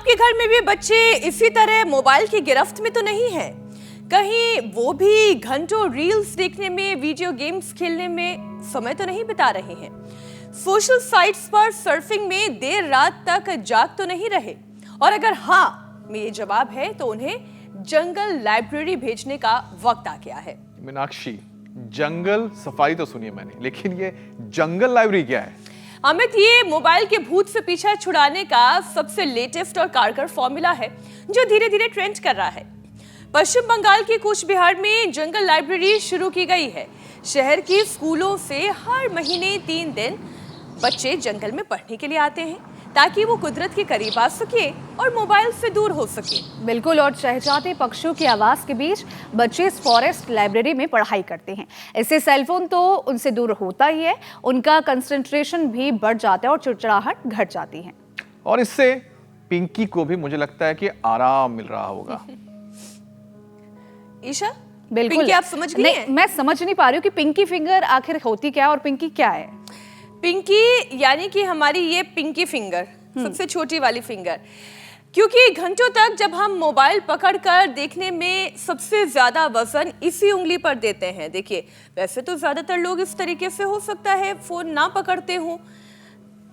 आपके घर में भी बच्चे इसी तरह मोबाइल की गिरफ्त में तो नहीं है? कहीं वो भी घंटों रील्स देखने में, वीडियो गेम्स खेलने में समय तो नहीं बिता रहे हैं? सोशल साइट्स पर सर्फिंग में देर रात तक जाग तो नहीं रहे? और अगर हाँ में ये जवाब है तो उन्हें जंगल लाइब्रेरी भेजने का वक्त आ गया है। मीनाक्षी, जंगल सफारी तो सुनिए मैंने, लेकिन ये जंगल लाइब्रेरी क्या है? अमित, ये मोबाइल के भूत से पीछा छुड़ाने का सबसे लेटेस्ट और कारगर फॉर्मूला है जो धीरे धीरे ट्रेंड कर रहा है। पश्चिम बंगाल के कूच बिहार में जंगल लाइब्रेरी शुरू की गई है। शहर की स्कूलों से हर महीने 3 दिन बच्चे जंगल में पढ़ने के लिए आते हैं ताकि वो कुदरत के करीब आ सके और मोबाइल से दूर हो सके। बिल्कुल, और चहचहाते पक्षियों की आवाज के बीच बच्चे इस फॉरेस्ट लाइब्रेरी में पढ़ाई करते हैं। इससे सेलफोन तो उनसे दूर होता ही है, उनका कंसंट्रेशन भी बढ़ जाता है और चिड़चिड़ाहट घट जाती है। और इससे पिंकी को भी मुझे लगता है कि आराम मिल रहा होगा। ईशा, बिल्कुल, पिंकी आप समझ गई हैं? मैं समझ नहीं पा रही हूँ कि पिंकी फिंगर आखिर होती क्या है और पिंकी क्या है। पिंकी यानी कि हमारी ये पिंकी फिंगर, सबसे छोटी वाली फिंगर, क्योंकि घंटों तक जब हम मोबाइल पकड़कर देखने में सबसे ज्यादा वजन इसी उंगली पर देते हैं। देखिए, वैसे तो ज्यादातर लोग इस तरीके से हो सकता है फोन ना पकड़ते हों,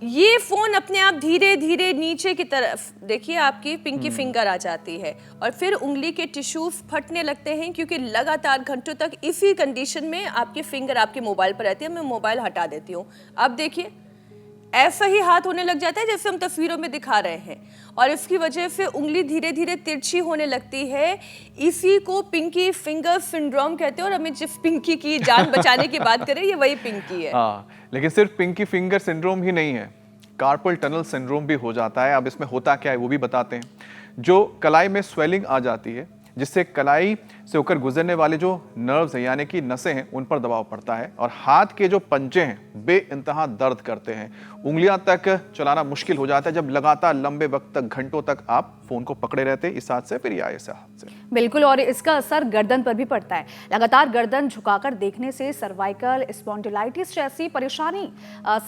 ये फोन अपने आप धीरे धीरे नीचे की तरफ, देखिए आपकी पिंकी फिंगर आ जाती है और फिर उंगली के टिश्यूज फटने लगते हैं क्योंकि लगातार घंटों तक इसी कंडीशन में आपकी फिंगर आपके मोबाइल पर रहती है। मैं मोबाइल हटा देती हूँ, अब देखिए ऐसा ही हाथ होने लग जाता है जैसे हम तस्वीरों में दिखा रहे हैं और इसकी वजह से उंगली धीरे धीरे तिरछी होने लगती है। इसी को पिंकी फिंगर सिंड्रोम कहते हैं और हमें जिस पिंकी की जान बचाने की बात करें, ये वही पिंकी है। हाँ, लेकिन सिर्फ पिंकी फिंगर सिंड्रोम ही नहीं है, कार्पल टनल सिंड्रोम भी हो जाता है। अब इसमें होता क्या है वो भी बताते हैं। जो कलाई में स्वेलिंग आ जाती है, जिससे कलाई से होकर गुजरने वाले जो नर्व्स हैं यानी कि नसें हैं उन पर दबाव पड़ता है और हाथ के जो पंजे हैं बेइंतहा दर्द करते हैं। उंगलियां तक चलाना मुश्किल हो जाता है जब लगातार लंबे वक्त तक, घंटों तक आप फोन को पकड़े रहते इस हाथ से फिर या इस हाथ से। बिल्कुल, और इसका असर गर्दन पर भी पड़ता है। लगातार गर्दन झुकाकर देखने से सर्वाइकल स्पॉन्डिलाइटिस जैसी परेशानी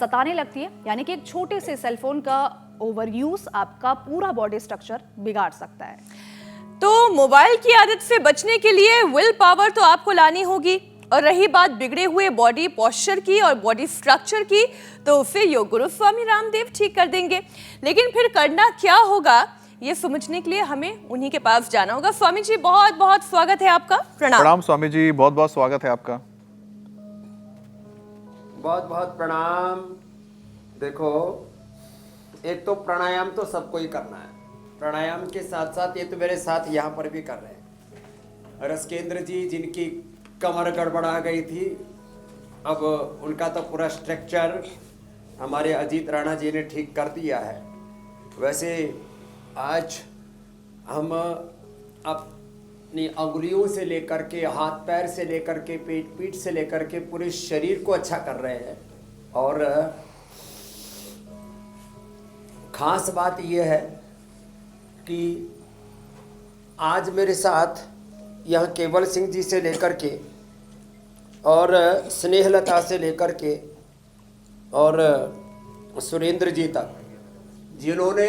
सताने लगती है, यानी कि एक छोटे से सेलफोन का ओवर यूज आपका पूरा बॉडी स्ट्रक्चर बिगाड़ सकता है। तो मोबाइल की आदत से बचने के लिए विल पावर तो आपको लानी होगी, और रही बात बिगड़े हुए बॉडी पोस्चर की और बॉडी स्ट्रक्चर की, तो उसे योग गुरु स्वामी रामदेव ठीक कर देंगे। लेकिन फिर करना क्या होगा ये समझने के लिए हमें उन्हीं के पास जाना होगा। स्वामी जी, बहुत बहुत स्वागत है आपका। प्रणाम। प्रणाम स्वामी जी, बहुत बहुत स्वागत है आपका। बहुत बहुत प्रणाम। देखो, एक तो प्राणायाम तो सबको ही करना है, प्राणायाम के साथ साथ ये तो मेरे साथ यहाँ पर भी कर रहे हैं रसकेंद्र जी, जिनकी कमर गड़बड़ा गई थी, अब उनका तो पूरा स्ट्रक्चर हमारे अजीत राणा जी ने ठीक कर दिया है। वैसे आज हम अपनी अंगुलियों से लेकर के, हाथ पैर से लेकर के, पेट पीठ से लेकर के पूरे शरीर को अच्छा कर रहे हैं। और खास बात यह है कि आज मेरे साथ यहाँ केवल सिंह जी से लेकर के और स्नेहलता से लेकर के और सुरेंद्र जी तक, जिन्होंने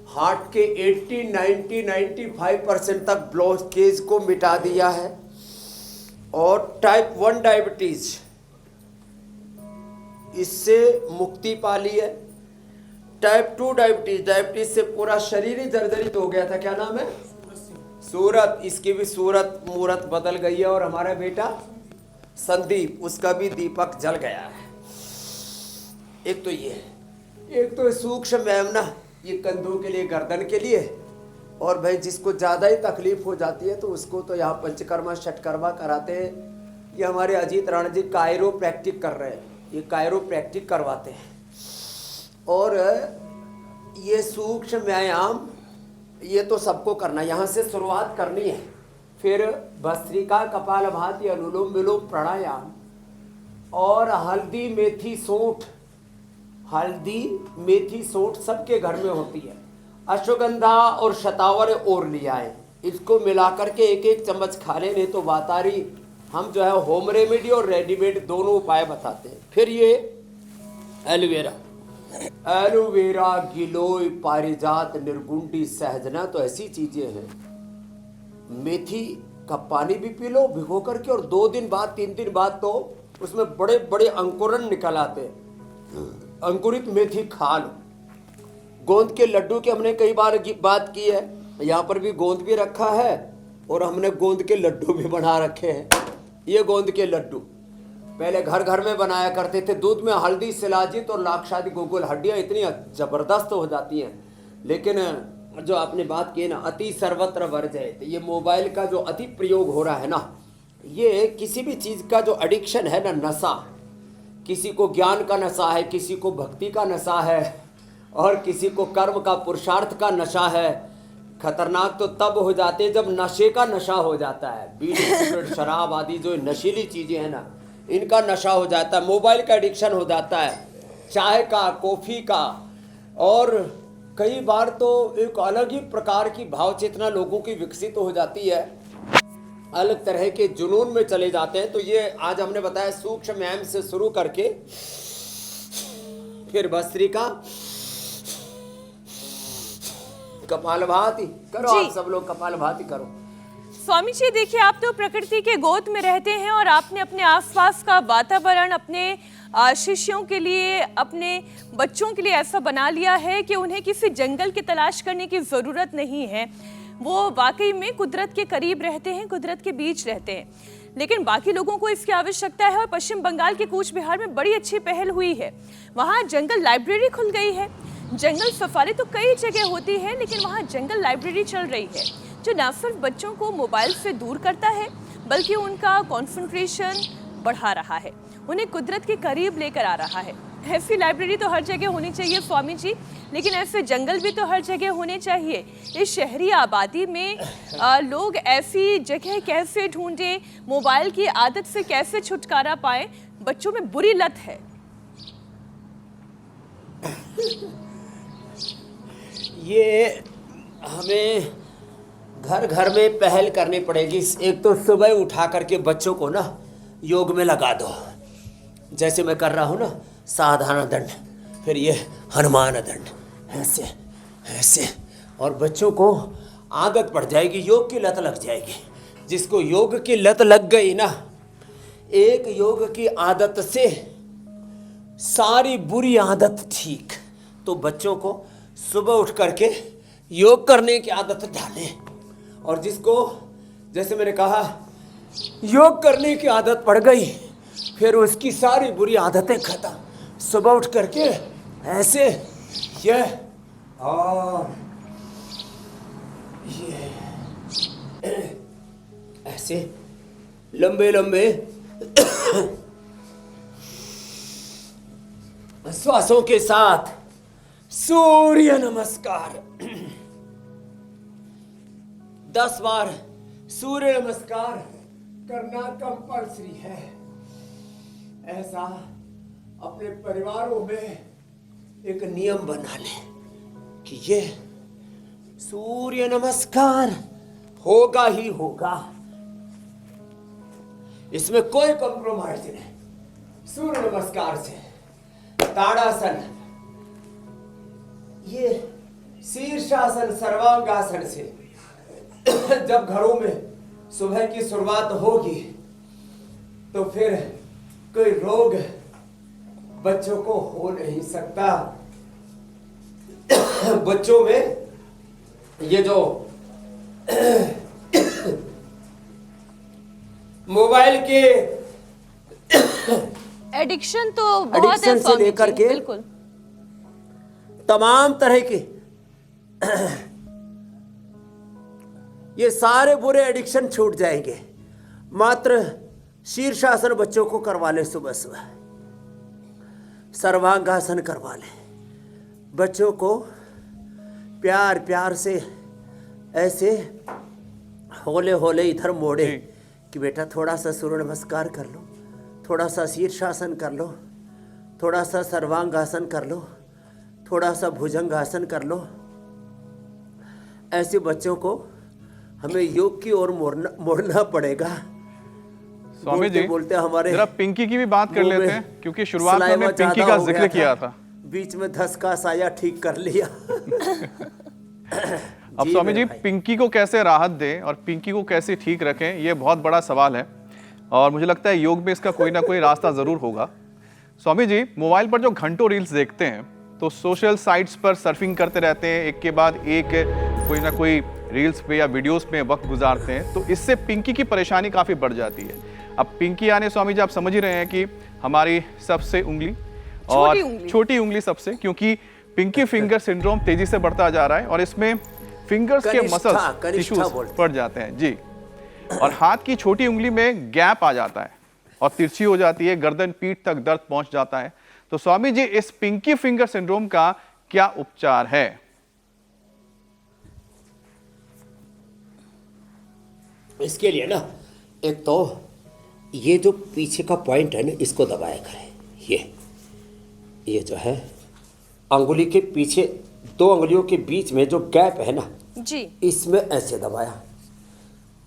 हार्ट के 80, 90, 95% तक ब्लॉकेज को मिटा दिया है और टाइप 1 डायबिटीज इससे मुक्ति पा ली है। टाइप 2 डायबिटीज से पूरा शरीर ही जर्जरित हो गया था। क्या नाम है? सूरत। इसकी भी सूरत मूरत बदल गई है। और हमारा बेटा संदीप, उसका भी दीपक जल गया है। एक तो ये है, एक तो सूक्ष्म व्यायाम ना, ये कंधों के लिए, गर्दन के लिए, और भाई जिसको ज़्यादा ही तकलीफ हो जाती है तो उसको तो यहाँ पंचकर्मा षटकर्मा कराते हैं। ये हमारे अजीत राणा जी कायरोप्रैक्टिक कर रहे हैं, ये कायरोप्रैक्टिक करवाते हैं। और ये सूक्ष्म व्यायाम ये तो सबको करना, यहाँ से शुरुआत करनी है। फिर भस्त्रिका, कपालभाति, अनुलोम विलोम, प्राणायाम और हल्दी मेथी सौंठ, हल्दी मेथी सौंठ सबके घर में होती है। अश्वगंधा और शतावर और लिया है, इसको मिलाकर के 1-1 चम्मच खा लें। नहीं तो वातारी, हम जो है होम रेमेडी और रेडीमेड दोनों उपाय बताते हैं। फिर ये एलोवेरा, एलोवेरा, गिलोय, पारिजात, निर्गुंडी, सहजना तो ऐसी चीजें हैं। मेथी का पानी भी पी लो भिगो करके, और 2 दिन बाद 3 दिन बाद तो उसमें बड़े बड़े अंकुरन निकल आते हैं। अंकुरित मेथी खा लो। गोंद के लड्डू की हमने कई बार बात की है, यहाँ पर भी गोंद भी रखा है और हमने गोंद के लड्डू भी बना रखे हैं। ये गोंद के लड्डू पहले घर घर में बनाया करते थे। दूध में हल्दी, शिलाजीत और लाक्षादी गोकुल, हड्डियाँ इतनी जबरदस्त हो जाती हैं। लेकिन जो आपने बात की ना, अति सर्वत्र वर्जयेत, ये मोबाइल का जो अति प्रयोग हो रहा है ना, ये किसी भी चीज़ का जो एडिक्शन है ना, नशा, किसी को ज्ञान का नशा है, किसी को भक्ति का नशा है, और किसी को कर्म का, पुरुषार्थ का नशा है। खतरनाक तो तब हो जाते हैं जब नशे का नशा हो जाता है। बीड़ी, सिगरेट, शराब आदि जो नशीली चीज़ें हैं ना, इनका नशा हो जाता है। मोबाइल का एडिक्शन हो जाता है, चाय का, कॉफ़ी का, और कई बार तो एक अलग ही प्रकार की भाव चेतना लोगों की विकसित हो जाती है, अलग तरह के जुनून में चले जाते हैं। तो ये आज हमने बताया सूक्ष्म एम से शुरू करके फिर भस्त्रिका, कपालभाति करो। आप सब लोग कपालभाति करो। स्वामी जी देखिए, आप तो प्रकृति के गोद में रहते हैं और आपने अपने आसपास का वातावरण अपने शिष्यों के लिए, अपने बच्चों के लिए ऐसा बना लिया है कि उन्हें किसी जंगल की तलाश करने की ज़रूरत नहीं है। वो वाकई में कुदरत के करीब रहते हैं, कुदरत के बीच रहते हैं। लेकिन बाकी लोगों को इसकी आवश्यकता है, और पश्चिम बंगाल के कूच बिहार में बड़ी अच्छी पहल हुई है। वहाँ जंगल लाइब्रेरी खुल गई है। जंगल सफारी तो कई जगह होती है, लेकिन वहाँ जंगल लाइब्रेरी चल रही है, जो न सिर्फ बच्चों को मोबाइल से दूर करता है, बल्कि उनका कंसंट्रेशन बढ़ा रहा है, उन्हें कुदरत के करीब लेकर आ रहा है। ऐसी लाइब्रेरी तो हर जगह होनी चाहिए स्वामी जी, लेकिन ऐसे जंगल भी तो हर जगह होने चाहिए। इस शहरी आबादी में लोग ऐसी जगह कैसे ढूंढें, मोबाइल की आदत से कैसे छुटकारा पाएं? बच्चों में बुरी लत है। ये हमें घर घर में पहल करनी पड़ेगी। एक तो सुबह उठा करके बच्चों को ना योग में लगा दो, जैसे मैं कर रहा हूँ ना, साधारण दंड, फिर ये हनुमान दंड, ऐसे ऐसे, और बच्चों को आदत पड़ जाएगी, योग की लत लग जाएगी। जिसको योग की लत लग गई ना, एक योग की आदत से सारी बुरी आदत ठीक। तो बच्चों को सुबह उठ करके योग करने की आदत डालें, और जिसको, जैसे मैंने कहा, योग करने की आदत पड़ गई, फिर उसकी सारी बुरी आदतें खत्म। सुबह उठ करके ऐसे ये और ये ऐसे लंबे लंबे श्वासों के साथ सूर्य नमस्कार 10 बार सूर्य नमस्कार करना कंपल्सरी है। ऐसा अपने परिवारों में एक नियम बना ले कि ये सूर्य नमस्कार होगा ही होगा, इसमें कोई कॉम्प्रोमाइज नहीं। सूर्य नमस्कार से, ताड़ासन, ये शीर्षासन, सर्वांगासन से जब घरों में सुबह की शुरुआत होगी तो फिर कोई रोग बच्चों को हो नहीं सकता। बच्चों में ये जो मोबाइल के एडिक्शन तो बहुत है से लेकर के बिल्कुल तमाम तरह के ये सारे बुरे एडिक्शन छूट जाएंगे। मात्र शीर्षासन बच्चों को करवा ले, सुबह सुबह सर्वांगासन करवा ले। बच्चों को प्यार प्यार से ऐसे होले होले इधर मोड़े कि बेटा थोड़ा सा सूर्य नमस्कार कर लो, थोड़ा सा शीर्षासन कर लो, थोड़ा सा सर्वांगासन कर लो, थोड़ा सा भुजंगासन कर लो। ऐसे बच्चों को हमें योग की ओर मोड़ना पड़ेगा। स्वामी जी बोलते हमारे जरा पिंकी की भी बात कर लेते हैं, क्योंकि शुरुआत में हमने पिंकी का जिक्र किया था। बीच में धसका साया ठीक कर लिया। अब स्वामी जी मेरे भाई। पिंकी को कैसे राहत दें और पिंकी को कैसे ठीक रखें, ये बहुत बड़ा सवाल है और मुझे लगता है योग में इसका कोई ना कोई रास्ता जरूर होगा। स्वामी जी मोबाइल पर जो घंटों रील्स देखते हैं तो सोशल साइट्स पर सर्फिंग करते रहते हैं, एक के बाद एक कोई ना कोई रील्स पे या वीडियोस में वक्त गुजारते हैं, तो इससे पिंकी की परेशानी काफ़ी बढ़ जाती है। अब पिंकी यानी स्वामी जी आप समझ ही रहे हैं कि हमारी सबसे उंगली और छोटी उंगली सबसे, क्योंकि पिंकी फिंगर सिंड्रोम तेजी से बढ़ता जा रहा है और इसमें फिंगर्स के मसल्स टिश्यूज बढ़ जाते हैं जी, और हाथ की छोटी उंगली में गैप आ जाता है और तिरछी हो जाती है, गर्दन पीठ तक दर्द पहुंच जाता है। तो स्वामी जी इस पिंकी फिंगर सिंड्रोम का क्या उपचार है? इसके लिए ना एक तो ये जो पीछे का पॉइंट है ना, इसको दबाया करें। ये जो है अंगुली के पीछे दो अंगुलियों के बीच में जो गैप है ना जी, इसमें ऐसे दबाया,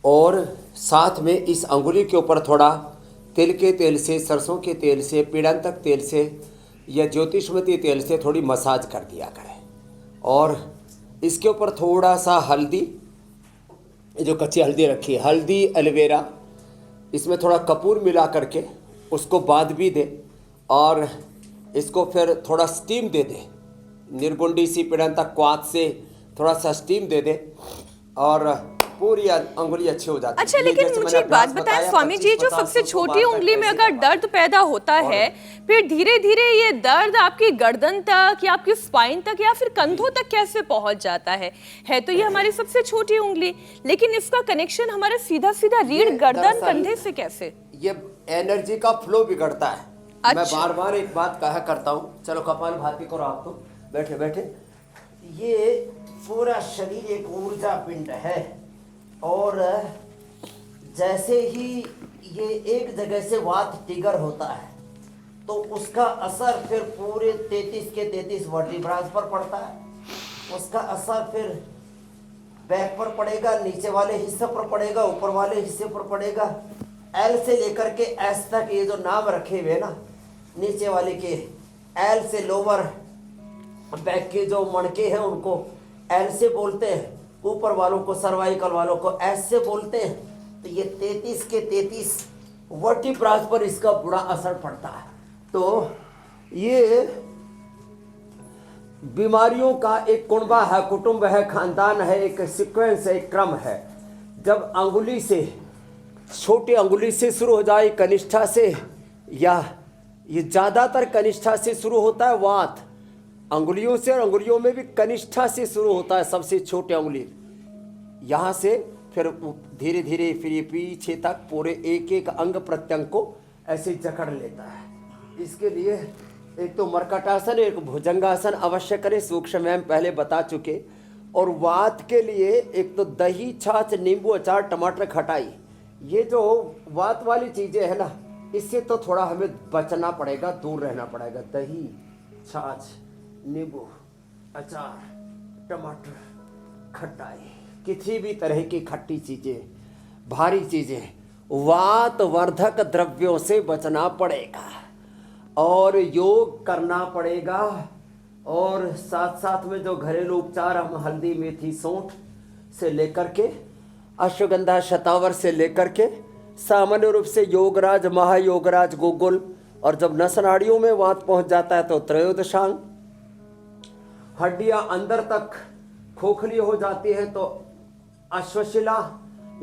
और साथ में इस अंगुली के ऊपर थोड़ा तिल के तेल से, सरसों के तेल से, पीड़ांतक तेल से या ज्योतिषमती तेल से थोड़ी मसाज कर दिया करें। और इसके ऊपर थोड़ा सा हल्दी, जो कच्ची हल्दी रखी है, हल्दी एलोवेरा, इसमें थोड़ा कपूर मिला करके उसको बाद भी दे, और इसको फिर थोड़ा स्टीम दे दे, निर्गुंडी सी पीड़ांतक क्वाथ से थोड़ा सा स्टीम दे दे और पूरी अंगुली अच्छी हो जाती है। अच्छा, लेकिन मुझे एक बात बताएं स्वामी जी, जो सबसे छोटी उंगली में अगर दर्द पैदा होता है, फिर धीरे धीरे ये दर्द आपकी गर्दन तक या आपकी स्पाइन तक या फिर कंधों तक कैसे पहुंच जाता है तो ये हमारी सबसे छोटी उंगली, लेकिन इसका कनेक्शन हमारा सीधा सीधा रीढ़, गर्दन, कंधे से कैसे? ये एनर्जी का फ्लो बिगड़ता है। अच्छा। मैं बार बार एक बात कहा करता हूँ, चलो कपालभाति करो आप तो बैठे बैठे। ये पूरा शरीर एक ऊर्जा पिंड है, और जैसे ही ये एक जगह से वात ट्रिगर होता है तो उसका असर फिर पूरे 33 के 33 वर्टिब्रास पर पड़ता है। उसका असर फिर बैक पर पड़ेगा, नीचे वाले हिस्से पर पड़ेगा, ऊपर वाले हिस्से पर पड़ेगा। एल से लेकर के एस तक ये जो नाम रखे हुए ना नीचे वाले के, एल से लोअर बैक के जो मणके हैं उनको एल से बोलते हैं, ऊपर वालों को, सर्वाइकल वालों को एस से बोलते हैं। तो ये 33 के 33 वर्टिब्रास पर इसका बुरा असर पड़ता है। तो ये बीमारियों का एक कुनबा है, कुटुंब है, खानदान है, एक सीक्वेंस है, एक क्रम है। जब अंगुली से, छोटी अंगुली से शुरू हो जाए, कनिष्ठा से, या ये ज़्यादातर कनिष्ठा से शुरू होता है वात, अंगुलियों से, और अंगुलियों में भी कनिष्ठा से शुरू होता है सबसे छोटी अंगुली, यहाँ से फिर धीरे धीरे फिर ये पीछे तक पूरे एक एक अंग प्रत्यंग को ऐसे जकड़ लेता है। इसके लिए एक तो मर्कटासन, एक भुजंगासन अवश्य करें, सूक्ष्म में हम पहले बता चुके। और वात के लिए एक तो दही, छाछ, नींबू, अचार, टमाटर, खटाई, ये जो वात वाली चीज़ें है ना, इससे तो थोड़ा हमें बचना पड़ेगा, दूर रहना पड़ेगा। दही, छाछ, नींबू, अचार, टमाटर, खटाई, किसी भी तरह की खट्टी चीज़ें, भारी चीज़ें, वात वर्धक द्रव्यों से बचना पड़ेगा और योग करना पड़ेगा। और साथ साथ में जो घरेलू उपचार हम हल्दी, मेथी, सौंठ से लेकर के, अश्वगंधा, शतावर से लेकर के, सामान्य रूप से योगराज, महायोगराज, गोगुल, और जब नस नाड़ियों में वात पहुंच जाता है तो त्रयोदशांग, हड्डियां अंदर तक खोखली हो जाती है तो अश्वशिला,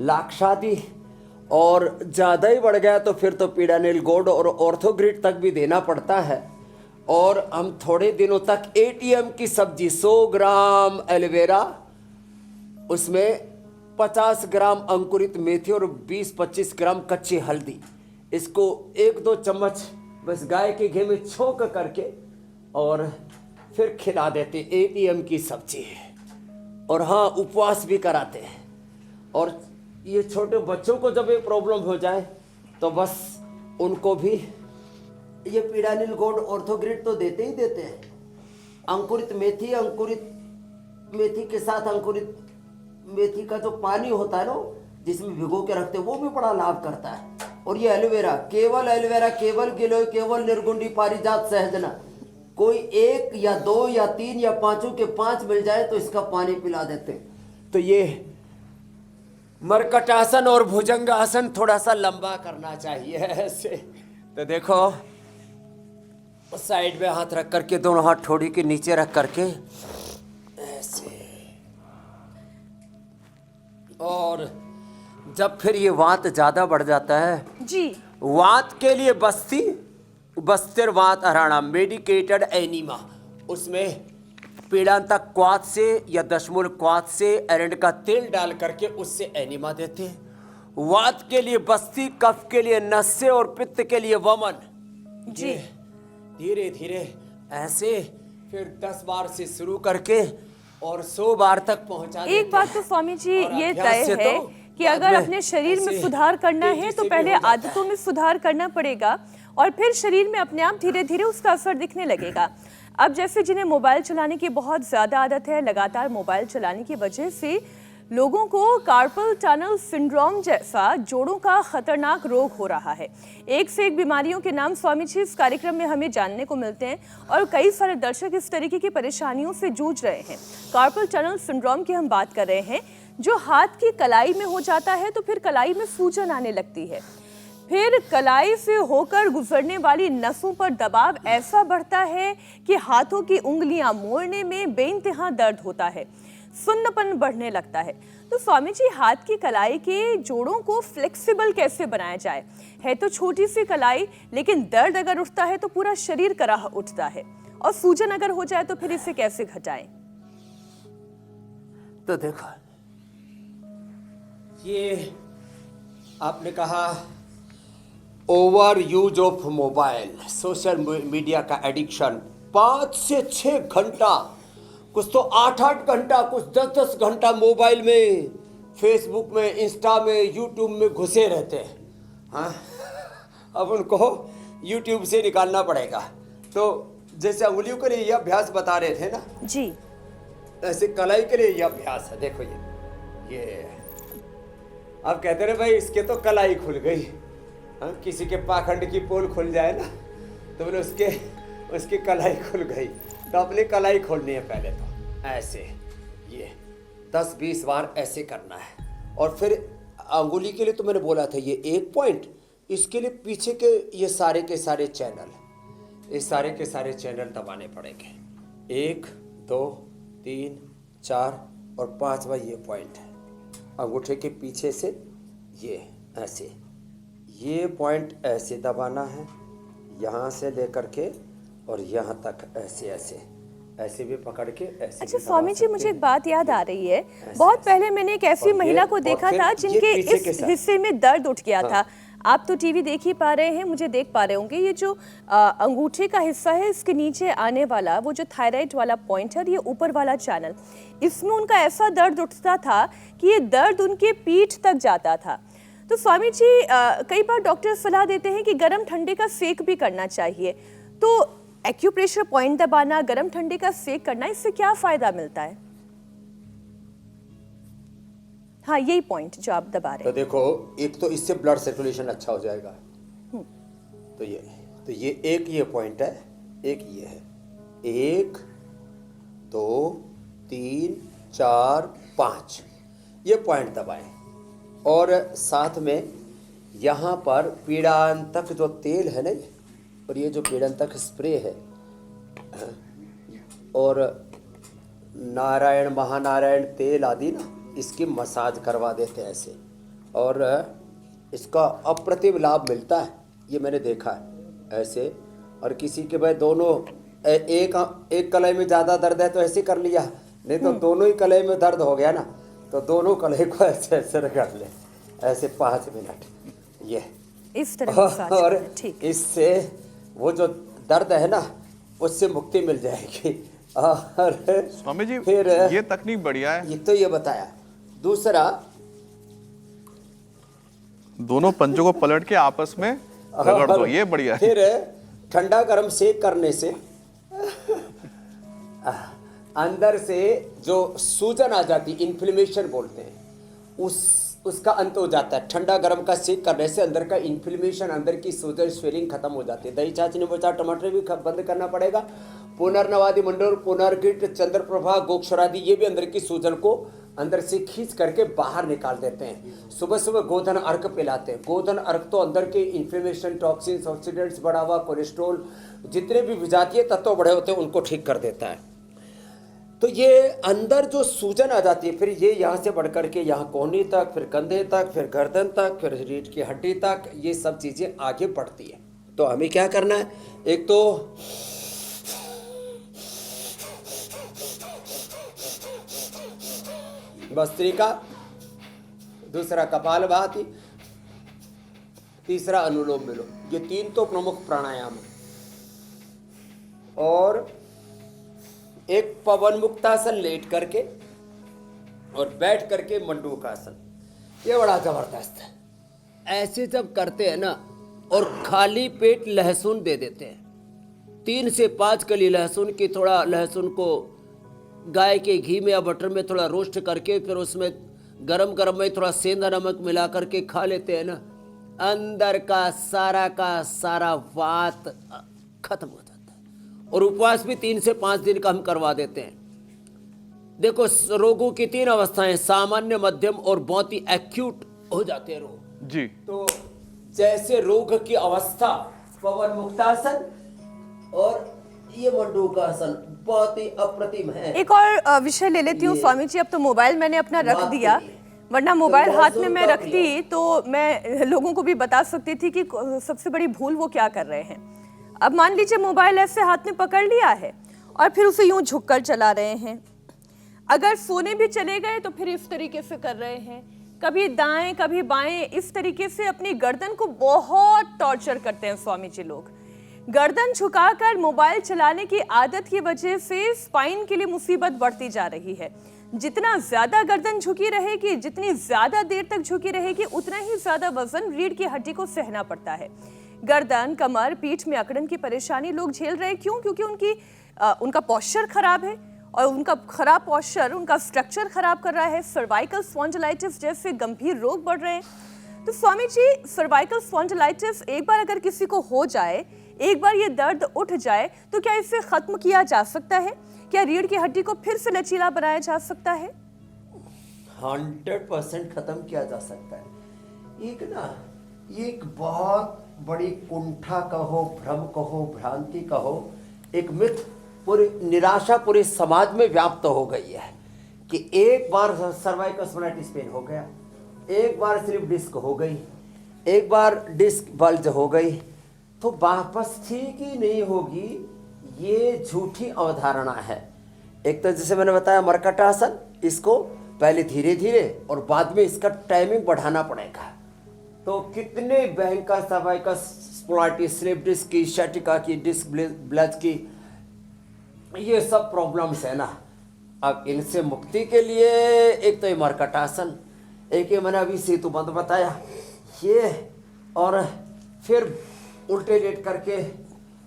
लाक्षादि, और ज़्यादा ही बढ़ गया तो फिर तो पीडानिल गोल्ड और ऑर्थोग्रिड तक भी देना पड़ता है। और हम थोड़े दिनों तक ATM की सब्जी, 100 ग्राम एलोवेरा, उसमें 50 ग्राम अंकुरित मेथी और 20-25 ग्राम कच्ची हल्दी, इसको 1-2 चम्मच बस गाय के घी में छोंक करके और फिर खिला देते, ATM की सब्जी है। और हाँ, उपवास भी कराते हैं। और ये छोटे बच्चों को जब ये प्रॉब्लम हो जाए तो बस उनको भी ये पीडानिल गोल्ड, ऑर्थोग्रिड तो देते ही देते हैं। अंकुरित मेथी, अंकुरित मेथी के साथ अंकुरित मेथी का जो पानी होता है ना, जिसमें भिगो के रखते हैं, वो भी बड़ा लाभ करता है। और ये एलोवेरा, केवल एलोवेरा, केवल गिलोय, केवल निर्गुंडी, पारिजात, सहजना, कोई एक या दो या तीन या पांचों के पांच मिल जाए तो इसका पानी पिला देते। तो ये मरकटासन और भुजंगासन थोड़ा सा लंबा करना चाहिए ऐसे। तो देखो साइड में हाथ रख करके, दोनों हाथ ठोड़ी के नीचे रख करके ऐसे, और जब फिर ये वात ज्यादा बढ़ जाता है जी, वात के लिए बस्तिर वात हराना मेडिकेटेड एनीमा, उसमें पीड़ांतक क्वाथ से या दशमूल क्वाथ से एरंड का तेल डाल करके उससे एनीमा देते हैं। वात के लिए बस्ती, कफ के लिए नस्से और पित्त के लिए वमन। जी, धीरे धीरे ऐसे फिर 10 बार से शुरू करके और 100 बार तक पहुंचा देते हैं। एक बात तो स्वामी जी और ये अभ्यास तय से है तो कि बाद अगर में अपने शरीर में ऐसे सुधार करना है तेजी तो से भी पहले हो जाता है। आदतों में सुधार करना पड़ेगा और फिर शरीर में अपने आप धीरे धीरे उसका असर दिखने लगेगा। अब जैसे जिन्हें मोबाइल चलाने की बहुत ज़्यादा आदत है, लगातार मोबाइल चलाने की वजह से लोगों को कार्पल टनल सिंड्रोम जैसा जोड़ों का खतरनाक रोग हो रहा है। एक से एक बीमारियों के नाम स्वामी जी इस कार्यक्रम में हमें जानने को मिलते हैं और कई सारे दर्शक इस तरीके की परेशानियों से जूझ रहे हैं। कार्पल टनल सिंड्रोम की हम बात कर रहे हैं, जो हाथ की कलाई में हो जाता है तो फिर कलाई में सूजन आने लगती है, फिर कलाई से होकर गुजरने वाली नसों पर दबाव ऐसा बढ़ता है कि हाथों की उंगलियां मोड़ने में बेइंतहा दर्द होता है, सुन्नपन बढ़ने लगता है। तो स्वामी जी, हाथ की कलाई के जोड़ों को फ्लेक्सिबल कैसे बनाया जाए? है तो छोटी सी कलाई, लेकिन दर्द अगर उठता है तो पूरा शरीर कराह उठता है, और सूजन अगर हो जाए तो फिर इसे कैसे घटाएं? तो देखो, ये आपने कहा over use of mobile, social media का एडिक्शन, 5 से 6 घंटा, कुछ तो 8-8 घंटा, कुछ 10-10 घंटा मोबाइल में, फेसबुक में, इंस्टा में, यूट्यूब में घुसे रहते हैं। हाँ, अब उनको यूट्यूब से निकालना पड़ेगा। तो जैसे उंगलियों के लिए ये अभ्यास बता रहे थे ना जी, ऐसे कलाई के लिए ये अभ्यास है। देखो ये अब कहते रहे भाई इसके तो कलाई खुल गई। हाँ, किसी के पाखंड की पोल खुल जाए ना तो बोले उसकी कलाई खुल गई। तो अपनी कलाई खोलनी है पहले, तो ऐसे ये 10-20 बार ऐसे करना है। और फिर अंगुली के लिए तो मैंने बोला था ये 1 पॉइंट, इसके लिए पीछे के ये सारे के सारे चैनल, इस सारे के सारे चैनल दबाने पड़ेंगे। 1, 2, 3, 4 और 5वां ये पॉइंट है। अंगूठे के पीछे से ये ऐसे, ये पॉइंट ऐसे दबाना है, यहाँ से लेकर के और यहाँ तक ऐसे ऐसे ऐसे भी पकड़ के ऐसे। अच्छा स्वामी जी, मुझे एक बात याद आ रही है। बहुत पहले मैंने एक ऐसी महिला को देखा था जिनके इस हिस्से में दर्द उठ गया था। आप तो टीवी देख ही पा रहे हैं, मुझे देख पा रहे होंगे। ये जो अंगूठे का हिस्सा है, इसके नीचे आने वाला वो जो थायराइड वाला पॉइंट है, ये ऊपर वाला चैनल, इसमें उनका ऐसा दर्द उठता था कि ये दर्द उनके पीठ तक जाता था। तो स्वामी जी, कई बार डॉक्टर सलाह देते हैं कि गर्म ठंडे का सेक भी करना चाहिए। तो एक्यूप्रेशर पॉइंट दबाना, गर्म ठंडे का सेक करना, इससे क्या फायदा मिलता है? हाँ, यही पॉइंट जो आप दबा रहे हैं। तो देखो, एक तो इससे ब्लड सर्कुलेशन अच्छा हो जाएगा। तो ये एक ये पॉइंट है, एक ये है। 1, 2, 3, 4, 5 ये पॉइंट दबाएं। और साथ में यहाँ पर पीड़ांतक जो तेल है ना, और ये जो पीड़ांतक स्प्रे है, और नारायण महानारायण तेल आदि ना, इसकी मसाज करवा देते हैं ऐसे, और इसका अप्रतिम लाभ मिलता है, ये मैंने देखा है ऐसे। और किसी के भाई दोनों एक कलाई में ज़्यादा दर्द है तो ऐसे कर लिया, नहीं तो दोनों ही कलाई में दर्द हो गया ना, तो दोनों कलाई को ऐसे ऐसे रगड़ ले, ऐसे 5 मिनट ये इस तरह। और ठीक, इससे वो जो दर्द है ना, उससे मुक्ति मिल जाएगी। और स्वामी जी, फिर ये तकनीक बढ़िया है। ये तो ये बताया। दूसरा, दोनों पंजों को पलट के आपस में रगड़ दो, ये बढ़िया है। फिर ठंडा गर्म सेक करने से अंदर से जो सूजन आ जाती, इन्फ्लेमेशन बोलते हैं, उसका अंत हो जाता है। ठंडा गर्म का सेक करने से अंदर का इन्फ्लेमेशन, अंदर की सूजन, स्वेलिंग खत्म हो जाती है। दही चाचनी बोचा टमाटर भी बंद करना पड़ेगा। पुनर्नवादि मंडल, पुनर्गिट, चंद्रप्रभा, गोक्षरादि, ये भी अंदर की सूजन को अंदर से खींच करके बाहर निकाल देते हैं। सुबह सुबह गोधन अर्क पिलाते हैं। गोधन अर्क तो अंदर के इन्फ्लेमेशन, टॉक्सिन्स, ऑक्सीडेंट्स बढ़ा हुआ, कोलेस्ट्रॉल, जितने भी विजातीय तत्व बढ़े होते हैं उनको ठीक कर देता है। तो ये अंदर जो सूजन आ जाती है, फिर ये यहाँ से बढ़ करके यहाँ कोहनी तक, फिर कंधे तक, फिर गर्दन तक, फिर रीढ़ की हड्डी तक, ये सब चीज़ें आगे बढ़ती है। तो हमें क्या करना है, एक तो भस्त्रिका, दूसरा कपालभाति, तीसरा अनुलोम विलोम, ये 3 तो प्रमुख प्राणायाम है। और एक पवन मुक्तासन लेट करके और बैठ करके मंडूकासन, ये बड़ा जबरदस्त है। ऐसे जब करते हैं ना और खाली पेट लहसुन दे देते हैं, 3 से 5 कली लहसुन की, थोड़ा लहसुन को गाय के घी में या बटर में थोड़ा रोस्ट करके फिर उसमें गरम गरम में थोड़ा सेंधा नमक मिला करके खा लेते हैं ना, अंदर का सारा वात खत्म हो जाता है। और उपवास भी 3 से 5 दिन का हम करवा देते हैं। देखो, रोगों की 3 अवस्थाएं, सामान्य, मध्यम और बहुत ही एक्यूट हो जाते हैं रोग जी। तो जैसे रोग की अवस्था, पवन मुक्तासन और ये मंडूकासन बहुत ही अप्रतिम है। एक और विषय ले लेती हूँ स्वामी जी। अब तो मोबाइल मैंने अपना रख दिया, वरना मोबाइल हाथ में मैं रखती तो मैं लोगों को भी बता सकती थी कि सबसे बड़ी भूल वो क्या कर रहे हैं। अब मान लीजिए मोबाइल ऐसे हाथ में पकड़ लिया है और फिर उसे यूं झुककर चला रहे हैं। अगर सोने भी चले गए तो फिर इस तरीके से कर रहे हैं, कभी दाएं कभी बाएं, इस तरीके से अपनी गर्दन को बहुत टॉर्चर करते हैं स्वामी जी लोग। गर्दन झुकाकर मोबाइल चलाने की आदत की वजह से स्पाइन के लिए मुसीबत बढ़ती जा रही है। जितना ज्यादा गर्दन झुकी रहेगी, जितनी ज्यादा देर तक झुकी रहेगी, उतना ही ज्यादा वजन रीढ़ की हड्डी को सहना पड़ता है। गर्दन, कमर, पीठ में अकड़न की परेशानी लोग झेल रहे हैं। क्यों? क्योंकि उनका पोस्चर खराब है और उनका खराब पोस्चर उनका स्ट्रक्चर खराब कर रहा है। सर्वाइकल स्पॉन्डिलाइटिस जैसे गंभीर रोग बढ़ रहे हैं। तो स्वामी जी, सर्वाइकल स्पॉन्डिलाइटिस एक बार अगर किसी को हो जाए, एक बार ये दर्द उठ जाए, तो क्या इसे खत्म किया जा सकता है? क्या रीढ़ की हड्डी को फिर से लचीला बनाया जा सकता है? 100% खत्म किया जा सकता है। एक बहुत बड़ी कुंठा कहो, भ्रम कहो, भ्रांति कहो, एक मिथ, पूरी निराशा पूरे समाज में व्याप्त हो गई है कि एक बार सर्वाइकल स्पॉन्डिलाइटिस पेन हो गया, एक बार स्लिप डिस्क हो गई, एक बार डिस्क बल्ज हो गई तो वापस ठीक ही नहीं होगी। ये झूठी अवधारणा है। एक तो जैसे मैंने बताया मर्कटासन, इसको पहले धीरे धीरे और बाद में इसका टाइमिंग बढ़ाना पड़ेगा। तो कितने भयंकर सर्वाइकल स्पॉन्डिलाइटिस, स्लिप डिस्क की, शटिका की, डिस्क ब्लज की, ये सब प्रॉब्लम्स है ना। अब इनसे मुक्ति के लिए एक तो ये मर्कटासन, एक ये मैंने अभी सेतुबंध बताया ये, और फिर उल्टे लेट करके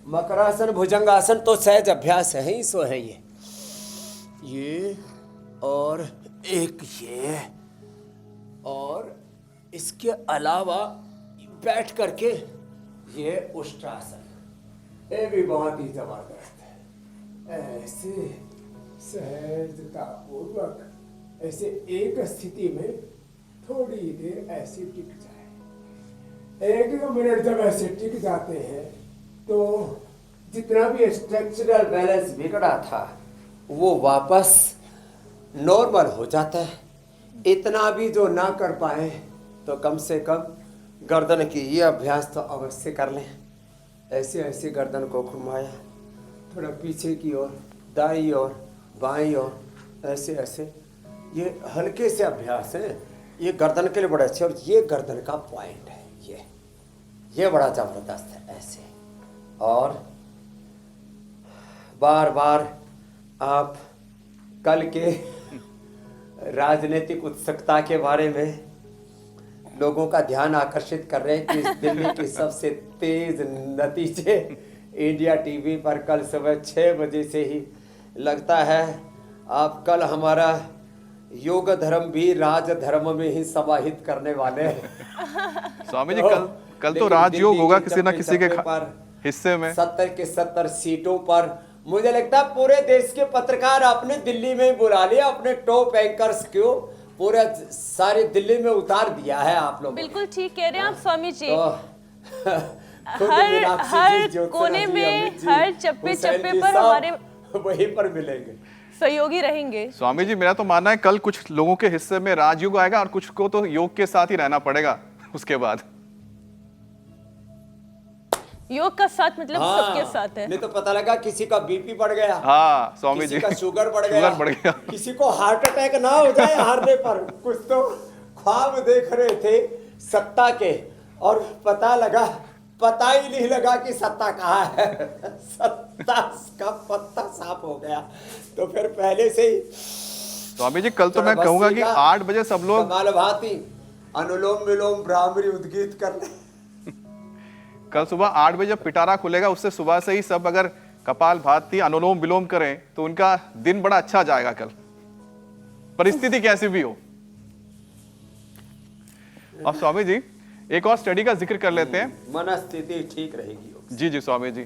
मकरासन, भुजंगासन तो सहज अभ्यास है ही सो है ये और एक ये, और इसके अलावा बैठ करके ये उष्ट्रासन, ये भी बहुत ही जबरदस्त है। ऐसे सहजता पूर्वक ऐसे एक स्थिति में थोड़ी देर ऐसे टिक जाए। 1 मिनट जब ऐसे टिक जाते हैं तो जितना भी स्ट्रक्चरल बैलेंस बिगड़ा था वो वापस नॉर्मल हो जाता है। इतना भी जो ना कर पाए तो कम से कम गर्दन की ये अभ्यास तो अवश्य कर लें। ऐसे ऐसे गर्दन को घुमाया, थोड़ा पीछे की ओर, दाईं ओर, बाईं ओर, ऐसे ऐसे, ये हल्के से अभ्यास है। ये गर्दन के लिए बड़े अच्छे, और ये गर्दन का पॉइंट है, ये बड़ा जबरदस्त है ऐसे। और बार बार आप कल के राजनीतिक उत्सुकता के बारे में लोगों का ध्यान आकर्षित कर रहे हैं कि दिल्ली की सबसे तेज नतीजे इंडिया टीवी पर कल सुबह 6 बजे से ही लगता है। आप कल हमारा योग धर्म भी राज धर्म में ही समाहित करने वाले हैं। स्वामी जी, कल तो राजयोग होगा किसी ना किसी के हिस्से में। 70 के 70 सीटों पर मुझे लगता है पूरे देश के पत्रकार आपने दिल्ली में ही बुला लिया, अपने टॉप एंकर्स को पूरे सारे दिल्ली में उतार दिया है आप लोग। बिल्कुल ठीक कह रहे हैं आप स्वामी जी। हर हर कोने में, हर चप्पे चप्पे पर हमारे वहीं पर मिलेंगे, सहयोगी रहेंगे। स्वामी जी, मेरा तो मानना है कल कुछ लोगों के हिस्से में राजयोग आएगा और कुछ को तो योग के साथ ही रहना पड़ेगा उसके बाद। योग का साथ मतलब सबके साथ है। नहीं तो पता लगा किसी का बीपी बढ़ गया, हाँ स्वामी जी, किसी का शुगर बढ़ गया, किसी को हार्ट अटैक ना हो जाए हारने पर। कुछ तो ख्वाब देख रहे थे सत्ता के और पता ही नहीं लगा कि सत्ता कहाँ है। सत्ता का पत्ता साफ हो गया। तो फिर पहले से ही स्वामी जी, कल तो मैं कहूंगा कि 8 बजे सब लोग कमाल भांति अनुलोम विलोम भ्रामरी उद्गीत कर ले। कल सुबह 8 बजे जब पिटारा खुलेगा उससे सुबह से ही सब अगर कपाल भाती अनुलोम विलोम करें तो उनका दिन बड़ा अच्छा जाएगा कल, परिस्थिति कैसी भी हो। अब स्वामी जी एक और स्टडी का जिक्र कर लेते हैं। मनस्थिति ठीक रहेगी। जी जी स्वामी जी।